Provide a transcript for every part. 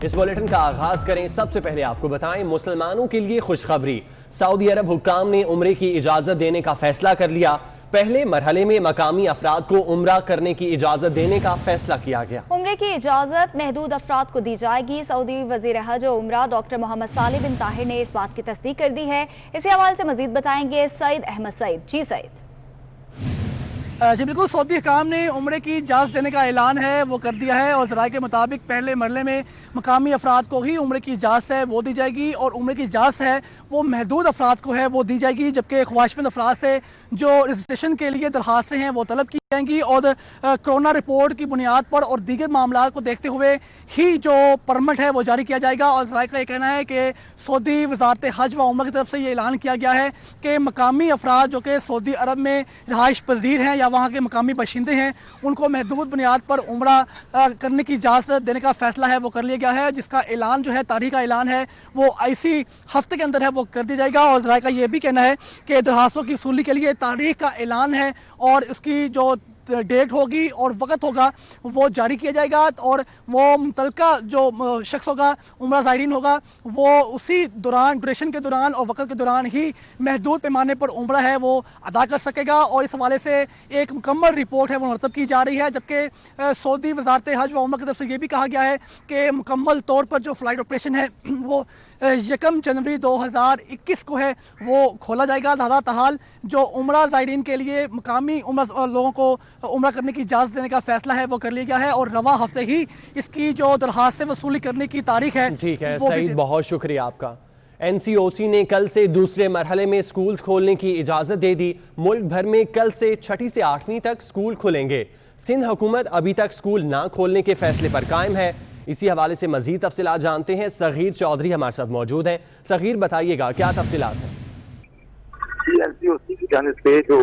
इस बुलेटिन का आगाज करें। सबसे पहले आपको बताएं, मुसलमानों के लिए खुशखबरी। सऊदी अरब हुक्काम ने उम्रे की इजाजत देने का फैसला कर लिया। पहले मरहले में मकामी अफराद को उम्रा करने की इजाजत देने का फैसला किया गया। उम्रे की इजाजत महदूद अफराद को दी जाएगी। सऊदी वजीर हज और उम्रा डॉक्टर मोहम्मद सालिह बिन ताहिर ने इस बात की तस्दीक कर दी है। इसी हवाले से मजीद बताएंगे सईद अहमद सईद। जी सईद। जी बिल्कुल, सऊदी हुक्काम ने उम्रे की इजाज़त देने का ऐलान है वो कर दिया है और ज़राए के मुताबिक पहले मरले में मकामी अफराद को ही उम्रे की इजाज़त है वो दी जाएगी और उम्रे की इजाज़त है वो महदूद अफराद को है वो दी जाएगी, जबकि ख्वाहिशमंद अफराद से जो रजिस्ट्रेशन के लिए दरखास्तें हैं वो तलब की जाएंगी और कोरोना रिपोर्ट की बुनियाद पर और दीगर मामला को देखते हुए ही जो परमिट है वो जारी किया जाएगा। और ज़राए का ये कहना है कि सऊदी वजारत हज व उम्र की तरफ से ये ऐलान किया गया है कि मकामी अफराद जो कि सऊदी अरब में रहाइश पजीर हैं या वहाँ के मकामी बाशिंदे हैं उनको महदूद बुनियाद पर उम्रा करने की इजाज़त देने का फैसला है वो कर लिया गया है, जिसका ऐलान जो है तारीख का ऐलान है वो इसी हफ्ते के अंदर है वो कर दिया जाएगा। और ज़राए का ये भी कहना है कि दरखास्तों की वसूली के लिए तारीख का ऐलान है और उसकी जो डेट होगी और वक्त होगा वो जारी किया जाएगा और वो मुतलका जो शख्स होगा उम्रा ज़ायरीन होगा वो उसी दौरान ड्यूरेशन के दौरान और वक्त के दौरान ही महदूद पैमाने पर उम्रा है वो अदा कर सकेगा। और इस हवाले से एक मुकम्मल रिपोर्ट है वो मुरतब की जा रही है, जबकि सऊदी वजारत हज व उम्र की तरफ से ये भी कहा गया है कि मुकम्मल तौर पर जो फ़्लाइट ऑपरेशन है वो 1 जनवरी 2021 को है वो खोला जाएगा। लिहाजा ताहाल जो उम्रा ज़ायरीन के लिए मकामी उम्रा लोगों को उम्रा करने की इजाज़त देने का फैसला है वो कर लिया गया है और रवा हफ्ते ही इसकी जो दरखास्त वसूली करने की तारीख है। ठीक है सईद, बहुत शुक्रिया आपका। NCOC ने कल से दूसरे मरहले में स्कूल खोलने की इजाज़त दे दी। मुल्क भर में कल से 6ठी से 8वीं तक स्कूल खुलेंगे। सिंध हुकूमत अभी तक स्कूल ना खोलने के फैसले पर कायम है। इसी हवाले से मजीद तफसीलात जानते हैं। सगीर चौधरी हमारे साथ मौजूद हैं। सगीर, बताइएगा क्या तफसीलात हैं? NCOC की जानिब से जो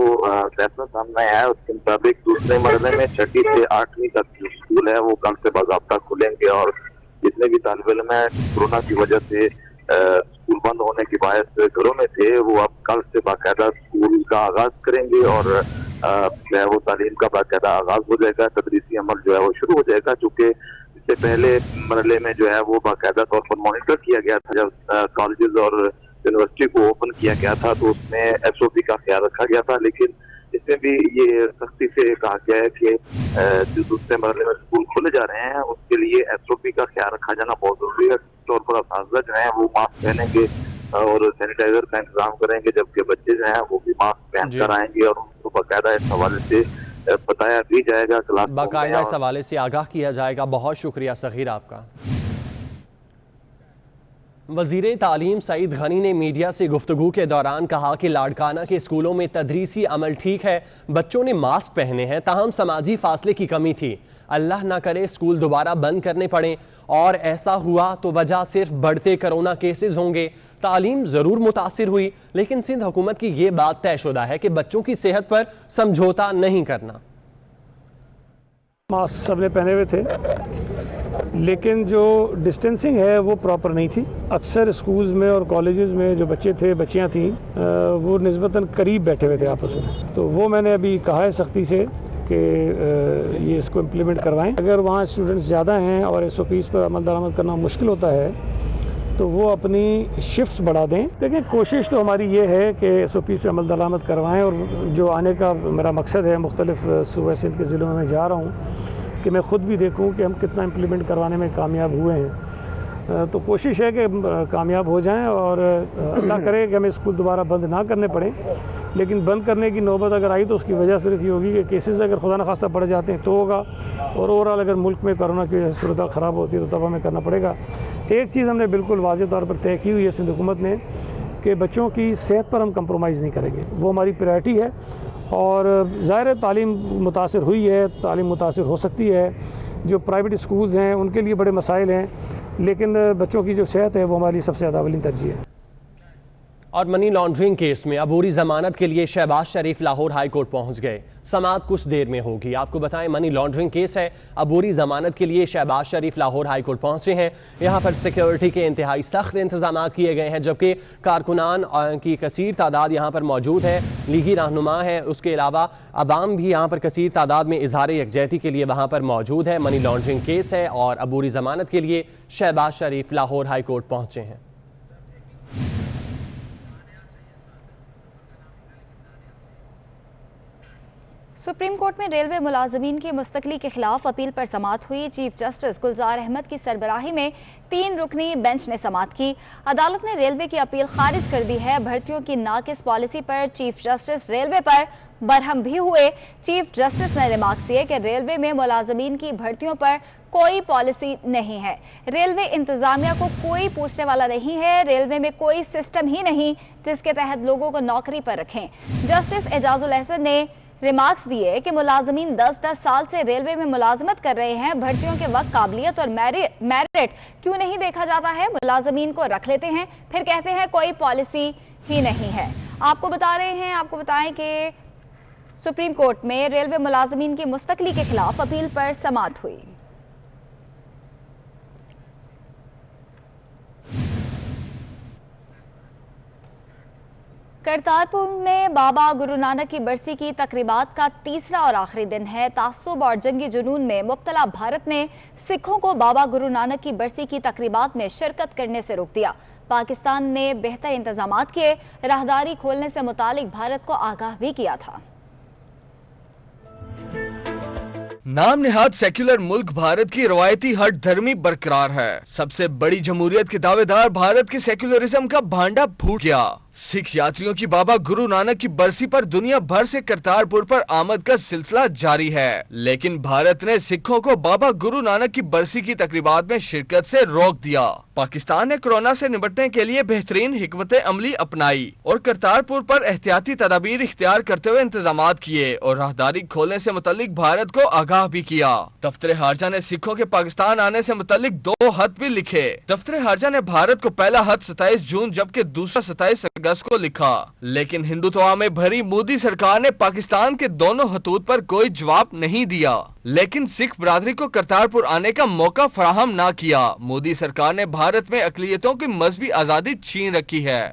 फैसला सामने आया है उसके मुताबिक दूसरे मरहले में 6ठी से 8वीं तक जो स्कूल है वो कल से बाज़ाब्ता खुलेंगे और जितने भी तालिब इल्म है कोरोना की वजह से स्कूल बंद होने के बायस घरों में थे वो अब कल से बाकायदा स्कूल का आगाज करेंगे और जो है वो तालीम का बाकायदा आगाज हो जाएगा। तदरीसी अमल जो है वो शुरू हो जाएगा, चूँकि इससे पहले मरहले में जो है वो बाकायदा तौर पर मॉनिटर किया गया था। जब कॉलेजेस और यूनिवर्सिटी को ओपन किया गया था तो उसमें SOP का ख्याल रखा गया था, लेकिन इसमें भी ये सख्ती से कहा गया है कि जो दूसरे मरहले में स्कूल खुले जा रहे हैं उसके लिए SOP का ख्याल रखा जाना बहुत जरूरी है। तौर पर असातिज़ा जो है वो मास्क पहनेंगे और सैनिटाइजर का इंतजाम करेंगे, जबकि बच्चे जो हैं वो भी मास्क पहन कर आएंगे और उनको बाकायदा इस हवाले से बताया भी जाएगा, क्लास बाकायदा इस हवाले से आगाह किया जाएगा। बहुत शुक्रिया सगीर आपका। वज़ीर तालीम सईद गनी ने मीडिया से गुफ्तगू के दौरान कहा कि लाड़काना के स्कूलों में तदरीसी अमल ठीक है, बच्चों ने मास्क पहने हैं, ताहम समाजी फासले की कमी थी। अल्लाह ना करे स्कूल दोबारा बंद करने पड़े और ऐसा हुआ तो वजह सिर्फ बढ़ते कोरोना केसेस होंगे। तालीम ज़रूर मुतासिर हुई, लेकिन सिंध हुकूमत की ये बात तयशुदा है कि बच्चों की सेहत पर समझौता नहीं करना। मास्क सबने पहने हुए थे, लेकिन जो डिस्टेंसिंग है वो प्रॉपर नहीं थी। अक्सर स्कूल्स में और कॉलेजेस में जो बच्चे थे बच्चियां थीं वो निस्बतन करीब बैठे हुए थे आपस में, तो वो मैंने अभी कहा है सख्ती से कि ये इसको इम्प्लीमेंट करवाएं। अगर वहाँ स्टूडेंट्स ज़्यादा हैं और SOPs पर अमल दरामद करना मुश्किल होता है तो वो अपनी शिफ्ट्स बढ़ा दें। देखिए, कोशिश तो हमारी ये है कि SOPs पर अमल दरामद करवाएं और जो आने का मेरा मकसद है, मुख्तलिफ सूबे सिंध के ज़िलों में मैं जा रहा हूँ कि मैं ख़ुद भी देखूँ कि हम कितना इम्प्लीमेंट करवाने में कामयाब हुए हैं। तो कोशिश है कि कामयाब हो जाएं और अल्लाह करे कि हमें स्कूल दोबारा बंद ना करने पड़े, लेकिन बंद करने की नौबत अगर आई तो उसकी वजह सिर्फ ये होगी कि केसेस अगर खुदा न खास्ता बढ़ जाते हैं तो होगा, और ओवरऑल अगर मुल्क में कोरोना की वजह से सूरत ख़राब होती है तो तब हमें करना पड़ेगा। एक चीज़ हमने बिल्कुल वाज़ेह तौर पर तय की हुई है सिंध हुकूमत ने कि बच्चों की सेहत पर हम कंप्रोमाइज़ नहीं करेंगे, वो हमारी प्रायोरिटी है। और ज़ाहिर है तालीम मुतासिर हुई है, तालीम मुतासिर हो सकती है, जो प्राइवेट स्कूल्स हैं उनके लिए बड़े मसाइल हैं, लेकिन बच्चों की जो सेहत है वो हमारी सबसे ज़्यादा अवलीन तरजीह है। और मनी लॉन्ड्रिंग केस में अबूरी जमानत के लिए शहबाज शरीफ लाहौर हाई कोर्ट पहुंच गए। समाअत कुछ देर में होगी। आपको बताएं, मनी लॉन्ड्रिंग केस है, अबूरी जमानत के लिए शहबाज शरीफ लाहौर हाई कोर्ट पहुंचे हैं। यहां पर सिक्योरिटी के इंतहाई सख्त इंतजाम किए गए हैं, जबकि कारकुनान की कसीर तादाद यहां पर मौजूद है, लीगी रहनुमा है, उसके अलावा अवाम भी यहां पर कसीर तादाद में इजहार यकजहती के लिए वहां पर मौजूद है। मनी लॉन्ड्रिंग केस है और अबूरी जमानत के लिए शहबाज शरीफ लाहौर हाई कोर्ट पहुंचे हैं। सुप्रीम कोर्ट में रेलवे मुलाजमीन की मुस्तकली के खिलाफ अपील पर समाअत हुई। चीफ जस्टिस गुलजार अहमद की सरबराही में 3 रुकनी बेंच ने समाअत की। अदालत ने रेलवे की अपील खारिज कर दी है। भर्तियों की नाकिस पॉलिसी पर चीफ जस्टिस रेलवे पर बरहम भी हुए। चीफ जस्टिस ने रिमार्क्स दिए कि रेलवे में मुलाजमीन की भर्तियों पर कोई पॉलिसी नहीं है, रेलवे इंतजामिया को कोई पूछने वाला नहीं है, रेलवे में कोई सिस्टम ही नहीं जिसके तहत लोगों को नौकरी पर रखें। जस्टिस एजाजुल एहसन ने रिमार्क्स दिए कि मुलाजमीन 10-10 साल से रेलवे में मुलाजमत कर रहे हैं, भर्तियों के वक्त काबिलियत और मेरिट क्यों नहीं देखा जाता है? मुलाजमीन को रख लेते हैं, फिर कहते हैं कोई पॉलिसी ही नहीं है। आपको बताएं कि सुप्रीम कोर्ट में रेलवे मुलाजमीन की मुस्तकली के खिलाफ अपील पर समाअत हुई। करतारपुर में बाबा गुरु नानक की बरसी की तकरीबात का तीसरा और आखिरी दिन है। तासुब और जंगी जुनून में मुब्तला भारत ने सिखों को बाबा गुरु नानक की बरसी की तकरीबात में शिरकत करने से रोक दिया। पाकिस्तान ने बेहतर इंतजामात किए, राहदारी खोलने से मुतालिक भारत को आगाह भी किया था। नाम नेहाद सेक्युलर मुल्क भारत की रवायती हट धर्मी बरकरार है। सबसे बड़ी जमहूरियत के दावेदार भारत के सेक्युलरिज्म का भांडा फूट गया। सिख यात्रियों की बाबा गुरु नानक की बरसी पर दुनिया भर से करतारपुर पर आमद का सिलसिला जारी है, लेकिन भारत ने सिखों को बाबा गुरु नानक की बरसी की तकरीबात में शिरकत से रोक दिया। पाकिस्तान ने कोरोना से निपटने के लिए बेहतरीन हिकमत अमली अपनाई और करतारपुर पर एहतियाती तदाबीर इख्तियार करते हुए इंतजामात किए और राहदारी खोलने से मुतालिक भारत को आगाह भी किया। दफ्तर खारजा ने सिखों के पाकिस्तान आने से मुतालिक 2 खत भी लिखे। दफ्तर खारजा ने भारत को पहला खत 27 जून जबकि दूसरा 27 अगस्त को लिखा, लेकिन हिंदुत्व में भरी मोदी सरकार ने पाकिस्तान के दोनों खतूत पर कोई जवाब नहीं दिया, लेकिन सिख बरादरी को करतारपुर आने का मौका फराहम ना किया। मोदी सरकार ने भारत में अकलियतों की मजहबी आजादी छीन रखी है।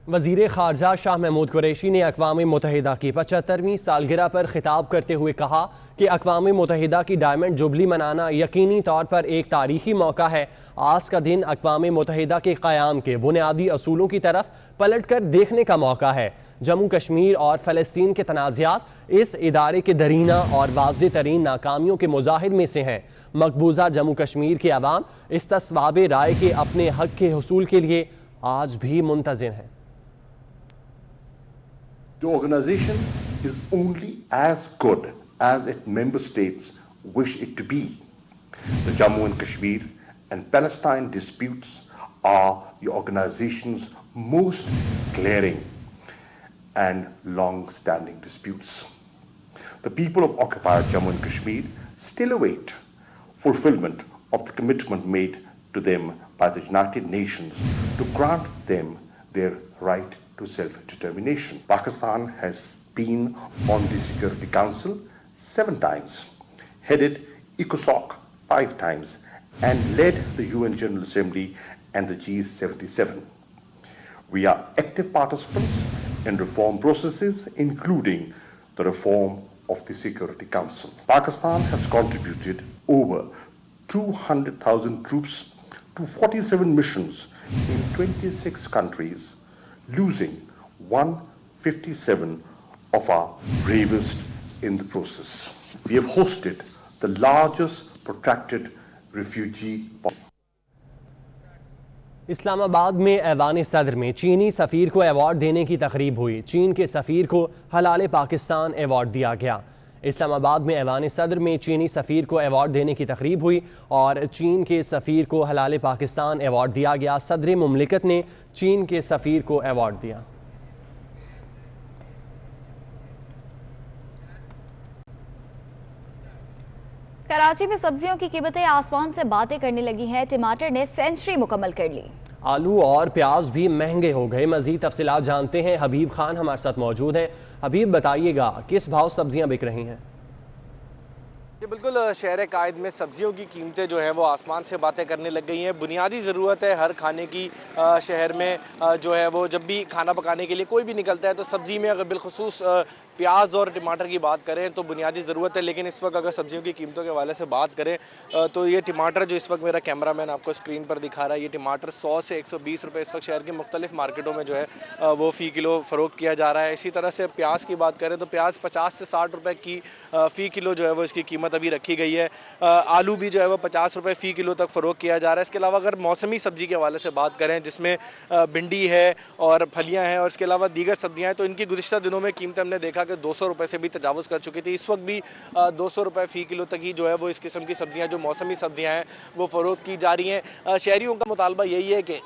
वजीर खारजा शाह महमूद कुरैशी ने अक़वाम मुत्तहिदा की 75वीं सालगिरह पर खिताब करते हुए कहा कि अक़वाम मुत्तहिदा की डायमंड जुबली मनाना यकीनी तौर पर एक तारीखी मौका है। आज का दिन अक़वाम मुत्तहिदा के क़याम के बुनियादी असूलों की तरफ पलट कर देखने का मौका है। जम्मू कश्मीर और फ़लस्तीन के तनाज़ात इस इदारे के दरीना और वाज़ेह तरीन नाकामियों के मुज़ाहिर में से हैं। मकबूजा जम्मू कश्मीर के अवाम इस तस्वाबे राय के अपने हक़ के हुसूल के लिए आज भी मुंतज़िर हैं। The organization is only as good as its member states wish it to be. The Jammu and Kashmir and Palestine disputes are the organization's most glaring and long-standing disputes. The people of occupied Jammu and Kashmir still await fulfillment of the commitment made to them by the United Nations to grant them their right to self-determination. Pakistan has been on the Security Council 7 times, headed ECOSOC 5 times, and led the UN General Assembly and the G77. We are active participants in reform processes, including the reform of the Security Council. Pakistan has contributed over 200,000 troops to 47 missions in 26 countries, losing 157 of our bravest in the process. We have hosted the largest protracted refugee population. Islamabad में ऐवान सदर में चीनी सफ़ीर को award देने की तकरीब हुई। चीन के सफ़ीर को हलाल पाकिस्तान अवार्ड दिया गया। इस्लामाबाद में ऐवान सदर में चीनी सफ़ीर को अवार्ड देने की तकरीब हुई और चीन के सफ़ीर को हलाल पाकिस्तान अवार्ड दिया गया। सदर मुमलिकत ने चीन के सफ़ीर को अवार्ड दिया। कराची में सब्जियों की कीमतें आसमान से बातें करने लगी हैं। टमाटर ने सेंचुरी मुकम्मल कर ली। आलू और प्याज भी महंगे हो गए। मजीद तफसीलात जानते हैं, हबीब खान हमारे साथ मौजूद हैं। हबीब, बताइएगा किस भाव सब्जियां बिक रही हैं? जी बिल्कुल, शहर कायद में सब्जियों की कीमतें जो है वो आसमान से बातें करने लग गई हैं। बुनियादी ज़रूरत है हर खाने की शहर में जो है वो, जब भी खाना पकाने के लिए कोई भी निकलता है तो सब्ज़ी में अगर बिलखुसूस प्याज और टमाटर की बात करें तो बुनियादी ज़रूरत है। लेकिन इस वक्त अगर सब्जियों की कीमतों के हवाले से बात करें तो ये टमाटर जो इस वक्त मेरा कैमरामैन आपको स्क्रीन पर दिखा रहा है, ये टमाटर 100 से 120 रुपये इस वक्त शहर की मुख्तलिफ मार्केटों में जो है वो फ़ी किलो फ़रोख्त किया जा रहा है। इसी तरह से प्याज की बात करें तो प्याज 50 से 60 रुपये की फ़ी किलो जो है वो इसकी कीमत अभी रखी गई है। आलू भी जो है वो 50 रुपये फ़ी किलो तक फ़रोख्त किया जा रहा है। इसके अलावा अगर मौसमी सब्ज़ी के हवाले से बात करें जिसमें भिंडी है और फलियाँ हैं और इसके अलावा दीगर सब्जियाँ हैं, तो इनकी गुज़िश्ता दिनों में कीमतें हमने देखा कि 200 रुपये से भी तजावुज़ कर चुकी थी। इस वक्त भी 200 रुपये फ़ी किलो तक ही जो है वो इस किस्म की सब्जियाँ जो मौसमी सब्जियाँ हैं वो फ़रोख्त की जा रही हैं। शहरियों का मुतालबा यही है कि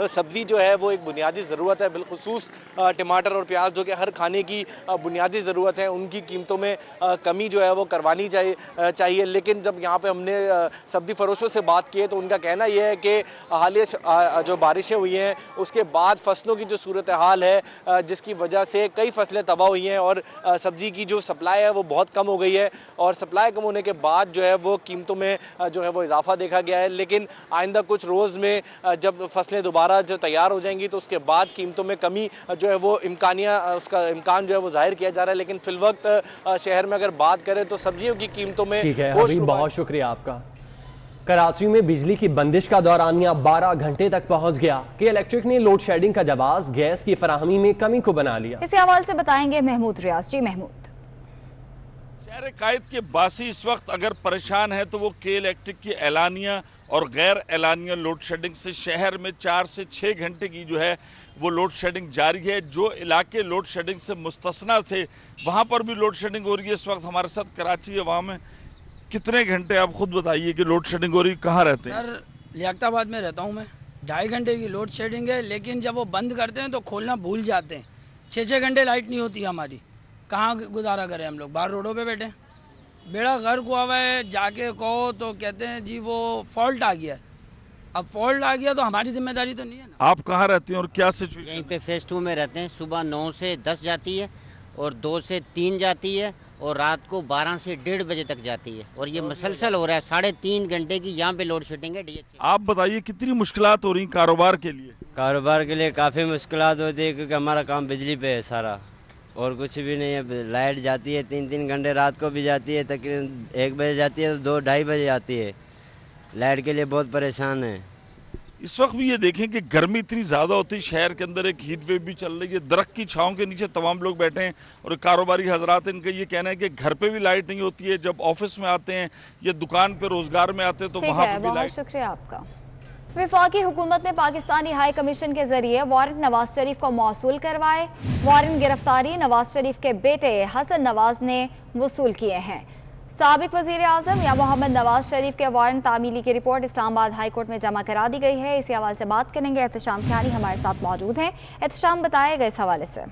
सब्ज़ी जो है वो एक बुनियादी ज़रूरत है, बिलखुसूस टमाटर और प्याज जो कि हर खाने की बुनियादी ज़रूरत है, उनकी कीमतों में कमी जो है वो करवानी चाहिए। लेकिन जब यहाँ पे हमने सब्ज़ी फरोशों से बात की है तो उनका कहना यह है कि हालिया जो बारिशें हुई हैं उसके बाद फसलों की जो सूरत हाल है जिसकी वजह से कई फसलें तबाह हुई हैं और सब्ज़ी की जो सप्लाई है वो बहुत कम हो गई है और सप्लाई कम होने के बाद जो है वो कीमतों में जो है वो इजाफा देखा गया है। लेकिन आइंदा कुछ रोज़ में जब फसलें दोबारा जो तैयार हो जाएंगी तो उसके बाद कीमतों में कमी जो है वो उसका इम्कान जो है वो जाहिर किया जा रहा है। लेकिन फिलवक्त शहर में अगर बात करें तो सब्जियों की कीमतों में ठीक है हबीब, बहुत शुक्रिया आपका। कराची में बिजली की बंदिश का दौरानिया 12 घंटे तक पहुंच गया कि इलेक्ट्रिक ने लोड शेडिंग का जवाब गैस की फराहमी में कमी को बना लिया। इसी हवाले से बताएंगे महमूद रियाज। जी महमूद। शहर कायद के बासी इस वक्त अगर परेशान है तो वो के इलेक्ट्रिक की एलानिया और गैर एलानिया लोड शेडिंग से शहर में 4 से 6 घंटे की जो है वो लोड शेडिंग जारी है। जो इलाके लोड शेडिंग से मुस्तस्ना थे वहाँ पर भी लोड शेडिंग हो रही है। इस वक्त हमारे साथ कराची है, वहाँ में कितने घंटे आप खुद बताइए कि लोड शेडिंग हो रही है, कहाँ रहते हैं? सर लियाकताबाद में रहता हूँ मैं। 2.5 घंटे की लोड शेडिंग है, लेकिन जब वो बंद करते हैं तो खोलना भूल जाते हैं। 6-6 घंटे लाइट नहीं होती हमारी, कहाँ गुजारा करें हम लोग, बाहर रोडों पे बैठे। बेड़ा गर्क हुआ हुआ है, जाके कहो तो कहते हैं जी वो फॉल्ट आ गया है। अब फॉल्ट आ गया तो हमारी जिम्मेदारी तो नहीं है ना। आप कहाँ रहते हैं और क्या सिचुएशन? यहीं पे फेज 2 में रहते हैं। सुबह 9 से 10 जाती है और 2 से 3 जाती है और रात को 12 से 1:30 बजे तक जाती है और ये मसलसल हो रहा है। 3.5 घंटे की यहाँ पे लोड शेडिंग है। आप बताइए कितनी मुश्किलात हो रही कारोबार के लिए? कारोबार के लिए काफ़ी मुश्किलात होती है क्योंकि हमारा काम बिजली पे है सारा और कुछ भी नहीं है। लाइट जाती है 3-3 घंटे, रात को भी जाती है, तकरीबन 1 बजे जाती है तो 2-2:30 बजे आती है। लाइट के लिए बहुत परेशान है। इस वक्त भी ये देखें कि गर्मी इतनी ज़्यादा होती है, शहर के अंदर एक हीट वेव भी चल रही है। दरख्त की छाँव के नीचे तमाम लोग बैठे हैं और कारोबारी हजरात, इनका ये कहना है कि घर पे भी लाइट नहीं होती है, जब ऑफिस में आते हैं या दुकान पे रोजगार में आते हैं तो वहाँ पर भी लाइट। शुक्रिया आपका। वफाकी हुकूमत ने पाकिस्तानी हाई कमीशन के जरिए वारंट नवाज शरीफ को मौसूल करवाए। वारंट गिरफ्तारी नवाज शरीफ के बेटे हसन नवाज ने वसूल किए हैं। साबिक वजीर आजम या मोहम्मद नवाज शरीफ के वारंट तामीली की रिपोर्ट इस्लामाबाद हाई कोर्ट में जमा करा दी गई है। इसी हवाले से बात करेंगे, एहतशाम ख्यानी हमारे साथ मौजूद हैं। एहतशाम, बताएगा इस हवाले से।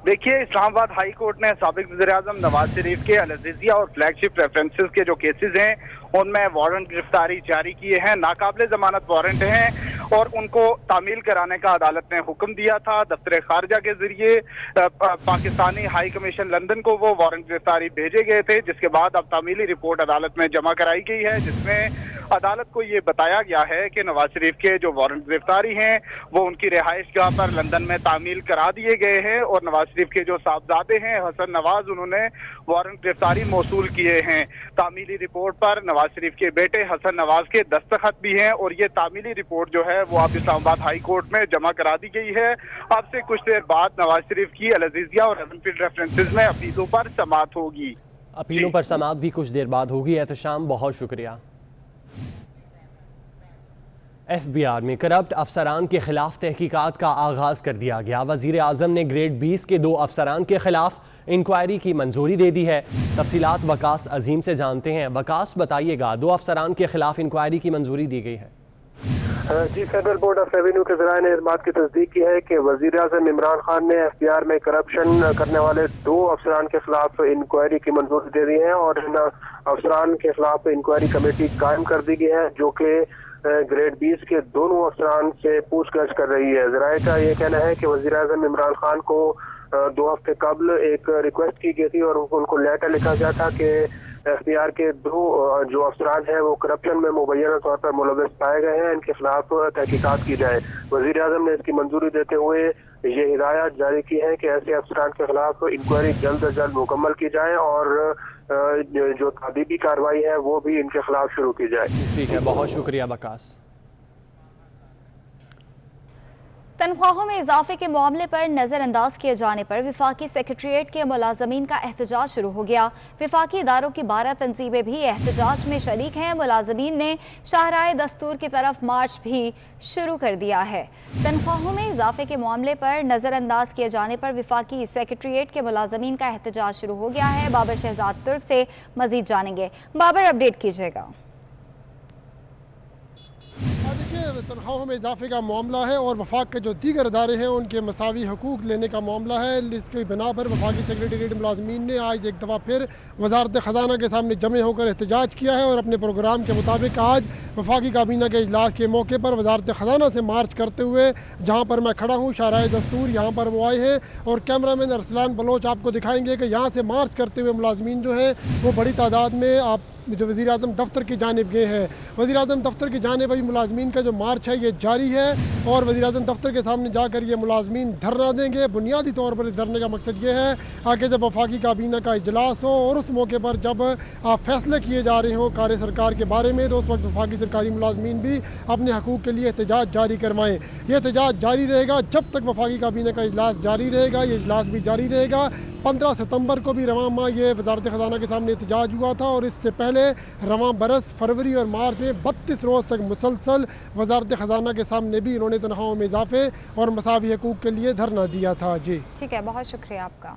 देखिए, इस्लामाबाद हाई कोर्ट ने साबिक वज़ीर आज़म नवाज शरीफ के अल-अज़ीज़िया और फ्लैगशिप रेफरेंसेस के जो केसेस हैं उनमें वारंट गिरफ्तारी जारी किए हैं। नाकाबिले जमानत वारंट हैं और उनको तामील कराने का अदालत ने हुक्म दिया था। दफ्तर खारजा के जरिए पाकिस्तानी हाई कमीशन लंदन को वो वारंट गिरफ्तारी भेजे गए थे, जिसके बाद अब तामीली रिपोर्ट अदालत में जमा कराई गई है, जिसमें अदालत को ये बताया गया है कि नवाज शरीफ के जो वारंट गिरफ्तारी हैं वो उनकी रिहाइश गाह पर लंदन में तामील करा दिए गए हैं और नवाज शरीफ के जो साहबजादे हैं हसन नवाज, उन्होंने वारंट गिरफ्तारी मौसूल किए हैं। तामीली रिपोर्ट पर नवाज शरीफ के बेटे हसन नवाज के दस्तखत भी हैं और ये तामीली रिपोर्ट जो है वो अब इस्लामाबाद हाई कोर्ट में जमा करा दी गई है। अब से कुछ देर बाद नवाज शरीफ की अल-अज़ीज़िया और हेवनफील्ड रेफरेंसेस में अपीलों पर समाअत होगी। अपीलों पर समाअत भी कुछ देर बाद होगी। एहतशाम, बहुत शुक्रिया। FBI में करप्ट अफसरान के खिलाफ तहकीकात का आगाज कर दिया गया। वजीर आजम ने ग्रेड 20 के 2 अफसरान के खिलाफ इंक्वायरी की मंजूरी दे दी है। तफसीलात वकास अजीम से जानते हैं। वकास, बताइएगा, 2 अफसरान के खिलाफ इंक्वायरी की मंजूरी दी गई है। जी, फेडरल बोर्ड ऑफ रेवेन्यू के ज़राए ने इस बात की तस्दीक की है कि वजीर आज़म इमरान खान ने FBI में करप्शन करने वाले 2 अफसरान के खिलाफ इंक्वायरी की मंजूरी दे दी है और इन अफसरान के खिलाफ इंक्वायरी कमेटी कायम कर दी गई है जो कि ग्रेड 20 के दोनों अफसरान से पूछताछ कर रही है। ज़राए का ये कहना है कि वज़ीर आज़म इमरान खान को 2 हफ्ते कबल एक रिक्वेस्ट की गई थी और उनको लेटर लिखा गया था कि एफबीआर के 2 जो अफसरान हैं वो करप्शन में मुबैना तौर पर मुलव्वस पाए गए हैं, इनके खिलाफ तहकीकात की जाए। वज़ीर आज़म ने इसकी मंजूरी देते हुए ये हिदायत जारी की है कि ऐसे अफसरान के खिलाफ इंक्वायरी जल्द अज जल्द मुकम्मल की जाए और जो तादीबी कार्रवाई है वो भी इनके खिलाफ शुरू की जाए। ठीक है, बहुत शुक्रिया बकास। तनख्वाहों में इजाफे के मामले पर नजरअंदाज किए जाने पर विफाकी सेक्रेटरीट के मुलाजमीन का एहतजाज शुरू हो गया। विफाकी इदारों की 12 तंजीमें भी एहतजाज में शरीक हैं। मुलाजमीन ने शाहराए दस्तूर की तरफ मार्च भी शुरू कर दिया है। तनख्वाहों में इजाफे के मामले पर नजरअंदाज किए जाने पर विफाकी सेक्रेटरीट के मुलाजमीन का एहतजाज शुरू हो गया है। बाबर शहजाद तुर्क से मजीद जानेंगे। बाबर, अपडेट कीजिएगा। तनख्वाहों में इजाफे का मामला है और वफाक के जो दीगर अदारे हैं उनके मसावी हकूक लेने का मामला है। इसकी बिना पर वफाकी सेक्रेटरीट मुलाजमीन ने आज एक दफ़ा फिर वजारत ख़जाना के सामने जमे होकर एहतजाज किया है और अपने प्रोग्राम के मुताबिक आज वफाकी काबीना के इजलास के मौके पर वजारत ख़जाना से मार्च करते हुए जहाँ पर मैं खड़ा हूँ शाहराए दस्तूर, यहाँ पर वो आए हैं और कैमरामैन अरसलान बलोच आपको दिखाएंगे कि यहाँ से मार्च करते हुए मुलाजमीन जो हैं वो बड़ी तादाद में आप जो वज़ीर आज़म दफ्तर की जानिब गए हैं। वज़ीर आज़म दफ्तर की जानिब अभी मुलाजमीन का जो मार्च है ये जारी है और वज़ीर आज़म दफ्तर के सामने जाकर ये मुलाजमीन धरना देंगे। बुनियादी तौर पर इस धरने का मकसद ये है कि जब वफाकी काबीना का इजलास हो और उस मौके पर जब फैसले किए जा रहे हों कार्य सरकार के बारे में, तो उस वक्त वफाकी सरकारी मुलाजमीन भी अपने हकूक़ के लिए एहतजाज जारी करवाएँ। ये एहतजाज जारी रहेगा जब तक वफाकी काबीना का इजलास जारी रहेगा। ये इजलास भी जारी रहेगा। 15 सितंबर को भी रवां माह ये वजारत ख़जाना के सामने एहतजाज हुआ था और इससे पहले रवां बरस फरवरी और मार्च में 32 रोज़ तक मुसलसल वजारत ख़जाना के सामने भी इन्होंने तनख्वाहों में इजाफे और मसावी हकूक़ के लिए धरना दिया था। जी ठीक है, बहुत शुक्रिया आपका।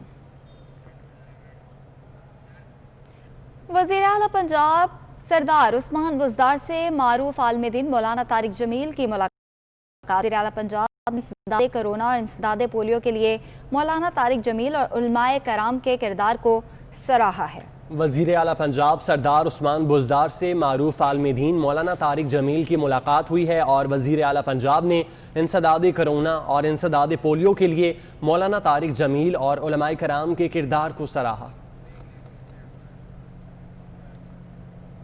वज़ीर आला पंजाब सरदार उस्मान बुज़दार से मारूफ आलम दीन मौलाना तारिक जमील की मुलाकात। वज़ीर आला पंजाब इंसदादे कोरोना और इंसदादे पोलियो के लिए मौलाना तारिक जमील और उलमाए कराम के किरदार को सराहा है। वज़ीर आला पंजाब सरदार उस्मान बुज़दार से मारूफ आलम दीन मौलाना तारिक जमील की मुलाकात हुई है और वज़ीर आला पंजाब ने इंसदादे कोरोना और इंसदादे पोलियो के लिए मौलाना तारिक जमील और उलमाए कराम के किरदार को सराहा।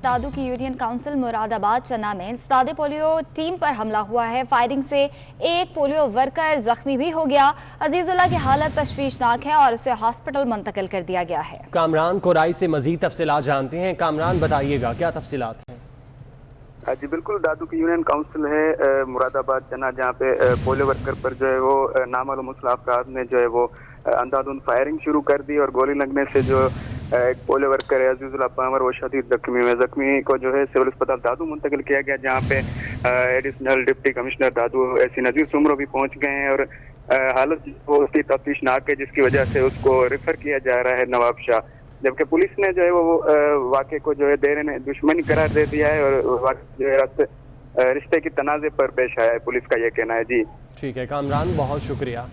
दादू की यूनियन काउंसिल मुरादाबाद चन्ना में इंसदादे पोलियो टीम पर हमला हुआ है। फायरिंग से एक पोलियो वर्कर जख्मी भी हो गया। अजीजुल्लाह की हालत तशवीशनाक है और उसे हॉस्पिटल मुंतकिल कर दिया गया है। कामरान कोराई से मजीद तफसीलात जानते हैं। कामरान, बताइएगा क्या तफसीलात हैं? जी बिल्कुल, दादू की यूनियन काउंसिल है मुरादाबाद चन्ना, जहाँ पे पोलियो वर्कर पर जो है वो नामालूम अफराद ने जो है वो अंधाधुंध फायरिंग शुरू कर दी और गोली लगने से जो एक पोलियो वर्कर है अजीजुल्लाह पामर वो शदीद जख्मी में जख्मी को जो है सिविल अस्पताल दादू मुंतकिल किया गया, जहाँ पे एडिशनल डिप्टी कमिश्नर दादू ऐसी नज़ीर सुमरो भी पहुँच गए हैं और हालत वो उसकी तफ्तीशनाक है जिसकी वजह से उसको रेफर किया जा रहा है नवाब शाह। जबकि पुलिस ने जो है वो वाक़े को जो है देर ने दुश्मनी करार दे दिया है और जो है रिश्ते की तनाज़े पर पेश आया है, पुलिस का यह कहना है। जी ठीक है कामरान, बहुत शुक्रिया।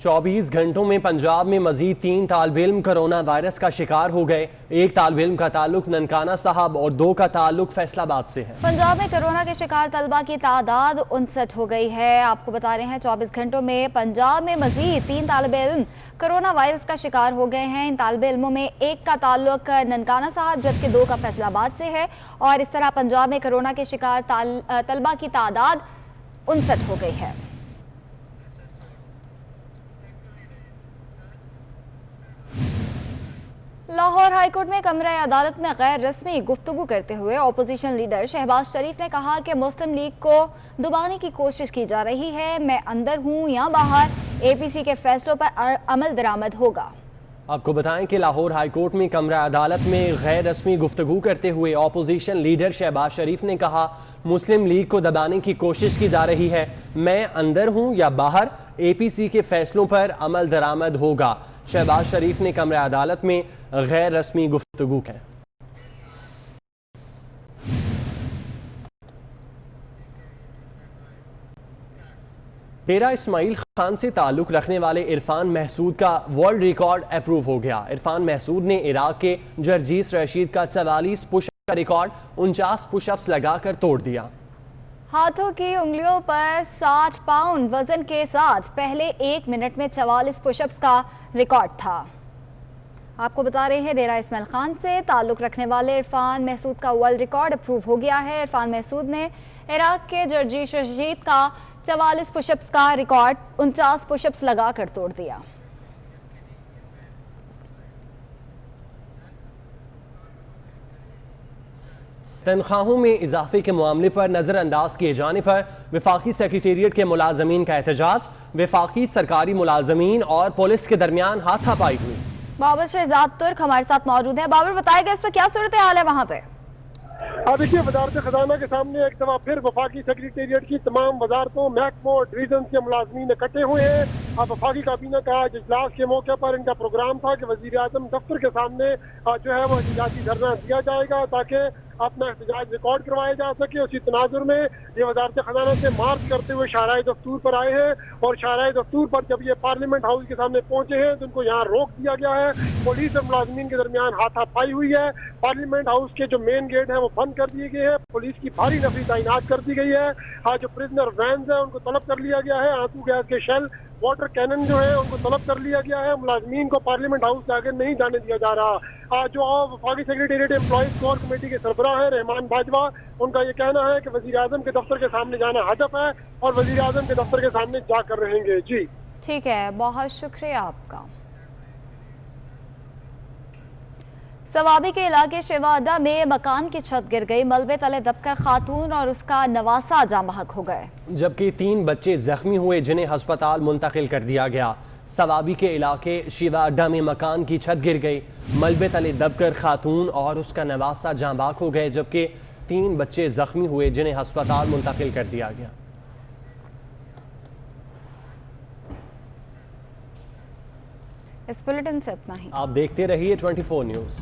24 घंटों में पंजाब में मजीद 3 तालिबे इल्म कोरोना वायरस का शिकार हो गए। एक तालिबे इल्म का ताल्लुक ननकाना साहब और 2 का ताल्लुक फैसलाबाद से है। पंजाब में कोरोना के शिकार तलबा की तादाद 59 हो गई है। आपको बता रहे हैं 24 घंटों में पंजाब में मजीद 3 तालिबे इल्म कोरोना वायरस का शिकार हो गए हैं। इन तालिबे इल्मों में एक का ताल्लुक ननकाना साहब जबकि 2 का फैसलाबाद से है और इस तरह पंजाब में कोरोना के शिकार तलबा की तादाद 59 हो गई है। लाहौर हाईकोर्ट में कमरा अदालत में गैर रस्मी गुफ्तगू करते हुए अपोजिशन लीडर शहबाज शरीफ ने कहा कि मुस्लिम लीग को दबाने की कोशिश की जा रही है। मैं अंदर हूं या बाहर, APC के फैसलों पर अमल दरामद होगा। आपको बताएं कि लाहौर हाईकोर्ट में कमरा अदालत में गैर रस्मी गुफ्तगू करते हुए अपोजिशन लीडर शहबाज शरीफ ने कहा मुस्लिम लीग को दबाने की कोशिश की जा रही है। मैं अंदर हूं या बाहर, APC के फैसलों पर अमल दरामद होगा। शहबाज शरीफ ने कमरा अदालत में गैर रस्मी गुफ्तगू की। हेरा इस्माइल खान से ताल्लुक रखने वाले इरफान महसूद का वर्ल्ड रिकॉर्ड अप्रूव हो गया। इरफान महसूद ने इराक के जर्जीस रशीद का 44 पुश का रिकॉर्ड 49 पुशअप्स लगाकर तोड़ दिया। हाथों की उंगलियों पर 60 पाउंड वजन के साथ पहले 1 मिनट में 44 पुशअप्स का रिकॉर्ड था। आपको बता रहे हैं डेरा इस्माइल खान से ताल्लुक रखने वाले इरफान महसूद का वर्ल्ड रिकॉर्ड अप्रूव हो गया है। इरफान महसूद ने इराक के जर्जीश रशीद का 44 पुशअप्स का रिकॉर्ड 49 पुशअप्स लगाकर तोड़ दिया। तनख्वाहों में इजाफे के मामले पर नजरअंदाज किए जाने पर वफाकी सेक्रेटेरिएट के मुलाजमीन का एहतजाज। वफाकी सरकारी मुलाजमीन और पुलिस के दरमियान हाथापाई हुई। बाबर शहजाद तुर्क हमारे साथ मौजूद है। बाबर, बताएगा इस पर क्या सूरत हाल है वहाँ पे? देखिए, वजारत खजाना के सामने एक दफा फिर वफाकी सेक्रेटेरिएट की तमाम वजारतों, महकमों, डिवीजन के मुलाजमीन इकट्ठे हुए हैं। वफाकी काबीना का आज इजलास के मौके पर इनका प्रोग्राम था कि वजीर आजम दफ्तर के सामने जो है वो एहतजाजी धरना दिया जाएगा ताकि अपना एहतजाज रिकॉर्ड करवाया जा सके। उसी तनाजुर में ये वजारत खजाना से मार्च करते हुए शाहराए दस्तूर पर आए हैं और शाहराए दस्तूर पर जब ये पार्लियामेंट हाउस के सामने पहुंचे हैं तो उनको यहाँ रोक दिया गया है। पुलिस और मुलाजमीन के दरमियान हाथापाई हुई है। पार्लियामेंट हाउस के जो मेन गेट है वो बंद कर दिए गए हैं। पुलिस की भारी नफरी तैनात कर दी गई है। जो प्रिजनर वैन्स है उनको तलब कर लिया गया है। आंसू गैस के शेल, वाटर कैनन जो है उनको तलब कर लिया गया है। मुलाजमीन को पार्लियामेंट हाउस से आगे नहीं जाने दिया जा रहा। जो वफाकी सेक्रेटेरिएट एम्प्लॉइज कोर कमेटी के सरबराह है रहमान बाजवा, उनका ये कहना है कि वजीर आजम के दफ्तर के सामने जाना हदफ है और वजीर आजम के दफ्तर के सामने जाकर रहेंगे। जी ठीक है, बहुत शुक्रिया आपका। सवाबी के इलाके शेवादा में मकान की छत गिर गई। मलबे तले दबकर खातून और उसका नवासा जाम बहक हो गए, जबकि 3 बच्चे जख्मी हुए जिन्हें अस्पताल मुंतकिल कर दिया गया। सवाबी के इलाके शिवाडा में मकान की छत गिर गई। मलबे तले दबकर खातून और उसका नवासा जाम बहक हो गए, जबकि 3 बच्चे जख्मी हुए जिन्हें अस्पताल मुंतकिल कर दिया गया। इस बुलेटिन से इतना ही। आप देखते रहिए 24 न्यूज़।